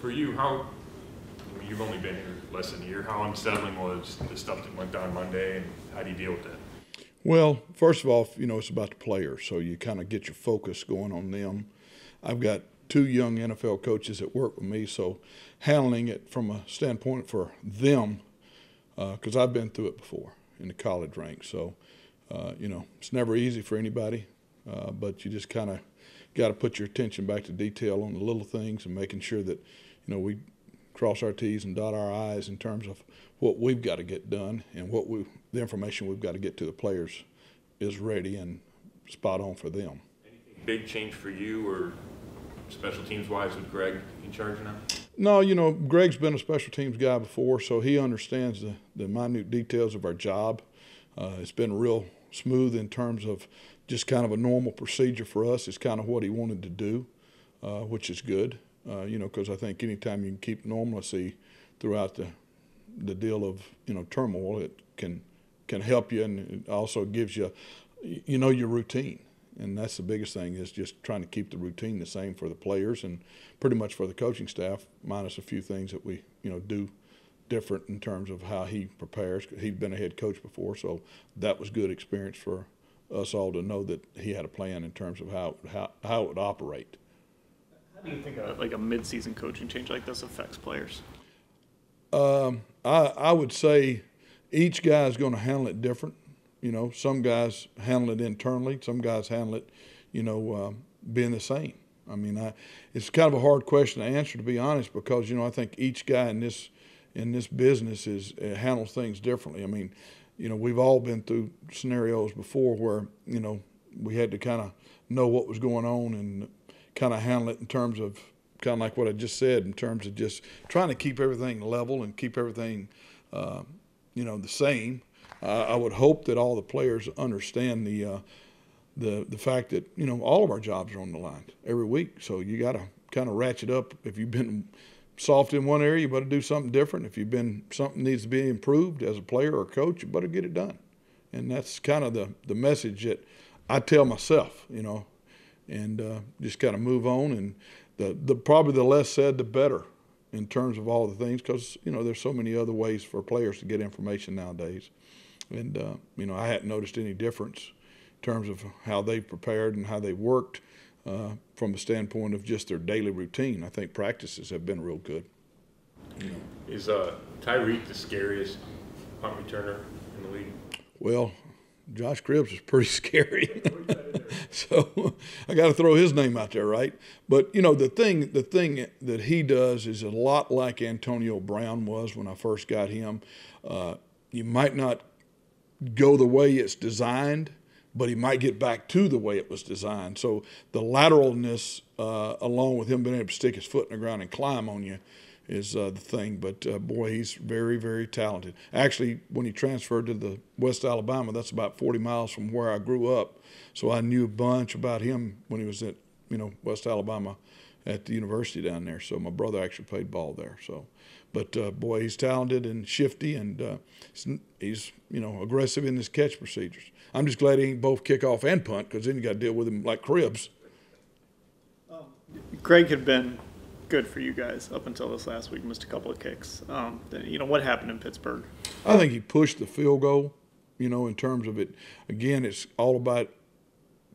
For you, I mean, you've only been here less than a year. How unsettling was the stuff that went down Monday, and how do you deal with that? Well, first of all, it's about the players, so you kind of get your focus going on them. I've got two young NFL coaches that work with me, so handling it from a standpoint for them, because I've been through it before in the college ranks. So, it's never easy for anybody, but you just kind of got to put your attention back to detail on the little things and making sure that, we cross our T's and dot our I's in terms of what we've got to get done and the information we've got to get to the players is ready and spot on for them. Anything big change for you or special teams wise with Greg in charge now? No, Greg's been a special teams guy before, so he understands the minute details of our job. It's been real smooth in terms of just kind of a normal procedure for us. It's kind of what he wanted to do, which is good, because I think anytime you can keep normalcy throughout the deal of, turmoil, it can help you, and it also gives you, your routine. And that's the biggest thing, is just trying to keep the routine the same for the players and pretty much for the coaching staff, minus a few things that we, do different in terms of how he prepares. He'd been a head coach before, so that was good experience for us all to know that he had a plan in terms of how it would operate. How do you think a mid-season coaching change like this affects players? I would say each guy is going to handle it different. Some guys handle it internally. Some guys handle it, being the same. I mean, it's kind of a hard question to answer, to be honest, because, I think each guy in this business handles things differently. I mean, we've all been through scenarios before where, we had to kind of know what was going on and kind of handle it in terms of kind of like what I just said, in terms of just trying to keep everything level and keep everything, the same. I would hope that all the players understand the fact that, all of our jobs are on the line every week. So you got to kind of ratchet up. If you've been soft in one area, you better do something different. If something needs to be improved as a player or coach, you better get it done. And that's kind of the message that I tell myself, and just kind of move on. And probably the less said, the better in terms of all the things, because, there's so many other ways for players to get information nowadays. And, I hadn't noticed any difference in terms of how they've prepared and how they've worked from the standpoint of just their daily routine. I think practices have been real good. Is Tyreek the scariest punt returner in the league? Well, Josh Cribbs is pretty scary. So I got to throw his name out there, right? But, the thing that he does is a lot like Antonio Brown was when I first got him. You might not go the way it's designed, but he might get back to the way it was designed. So the lateralness, along with him being able to stick his foot in the ground and climb on you, is the thing. But, boy, he's very, very talented. Actually, when he transferred to the West Alabama, that's about 40 miles from where I grew up. So I knew a bunch about him when he was at, West Alabama at the university down there. So my brother actually played ball there. So, but, boy, he's talented and shifty, and he's, aggressive in his catch procedures. I'm just glad he ain't both kickoff and punt, because then you got to deal with him like Cribbs. Greg had been good for you guys up until this last week, missed a couple of kicks. What happened in Pittsburgh? I think he pushed the field goal, in terms of it. Again, it's all about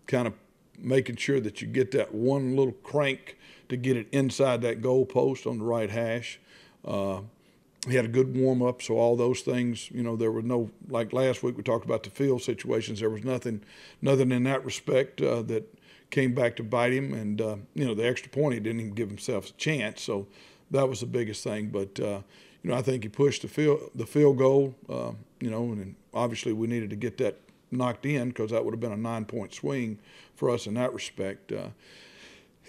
kind of making sure that you get that one little crank to get it inside that goal post on the right hash. He had a good warm-up, so all those things, there was no, like last week we talked about the field situations, there was nothing in that respect that came back to bite him. And, the extra point, he didn't even give himself a chance, so that was the biggest thing. But, I think he pushed the field goal, and obviously we needed to get that knocked in, because that would have been a 9-point swing for us in that respect.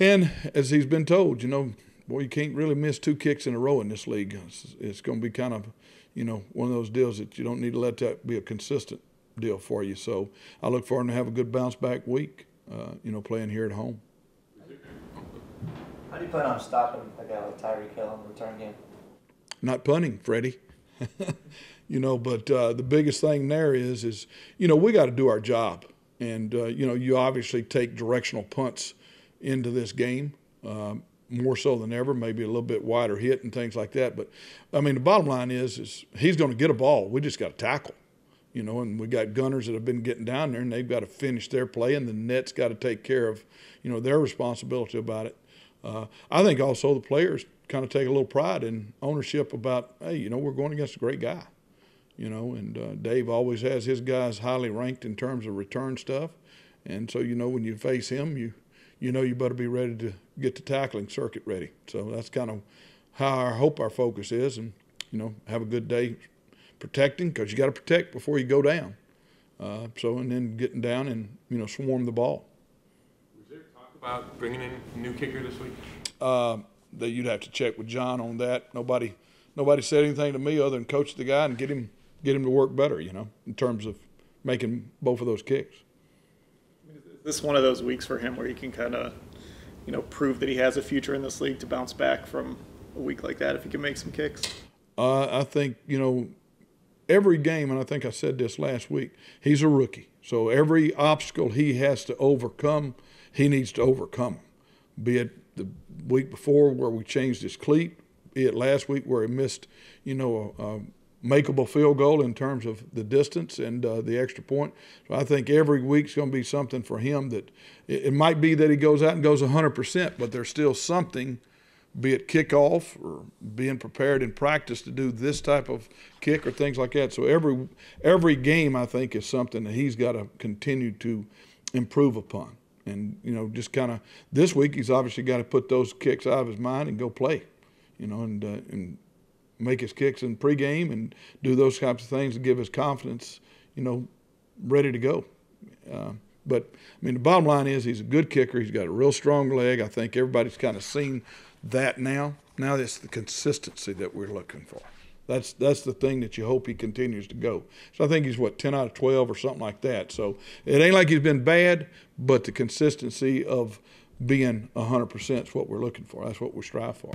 And as he's been told, boy, you can't really miss 2 kicks in a row in this league. It's going to be kind of, one of those deals that you don't need to let that be a consistent deal for you. So I look for him to have a good bounce-back week, playing here at home. How do you plan on stopping a guy like Tyreek Hill in the return game? Not punting, Freddie. But the biggest thing there is we got to do our job. And, you obviously take directional punts into this game. more so than ever, maybe a little bit wider hit and things like that. But, I mean, the bottom line is he's going to get a ball. We just got to tackle, and we got gunners that have been getting down there, and they've got to finish their play, and the net's got to take care of, their responsibility about it. I think also the players kind of take a little pride in ownership about, hey, we're going against a great guy, and Dave always has his guys highly ranked in terms of return stuff. And so, when you face him, you better be ready to get the tackling circuit ready. So that's kind of how I hope our focus is, and, have a good day protecting, because you got to protect before you go down. And then getting down and, swarm the ball. Was there talk about bringing in a new kicker this week? That you'd have to check with John on that. Nobody said anything to me other than coach the guy and get him to work better, in terms of making both of those kicks. Is this one of those weeks for him where he can kind of, prove that he has a future in this league to bounce back from a week like that if he can make some kicks? I think, every game, and I think I said this last week, he's a rookie. So every obstacle he has to overcome, he needs to overcome. Be it the week before where we changed his cleat, be it last week where he missed, a makeable field goal in terms of the distance and the extra point. So I think every week's going to be something for him that it might be that he goes out and goes 100%, but there's still something, be it kickoff or being prepared in practice to do this type of kick or things like that. So every game, I think, is something that he's got to continue to improve upon. And, just kind of this week he's obviously got to put those kicks out of his mind and go play, and make his kicks in pregame and do those types of things to give his confidence, ready to go. But, I mean, the bottom line is he's a good kicker. He's got a real strong leg. I think everybody's kind of seen that now. Now it's the consistency that we're looking for. That's the thing that you hope he continues to go. So I think he's, 10 out of 12 or something like that. So it ain't like he's been bad, but the consistency of being 100% is what we're looking for. That's what we strive for.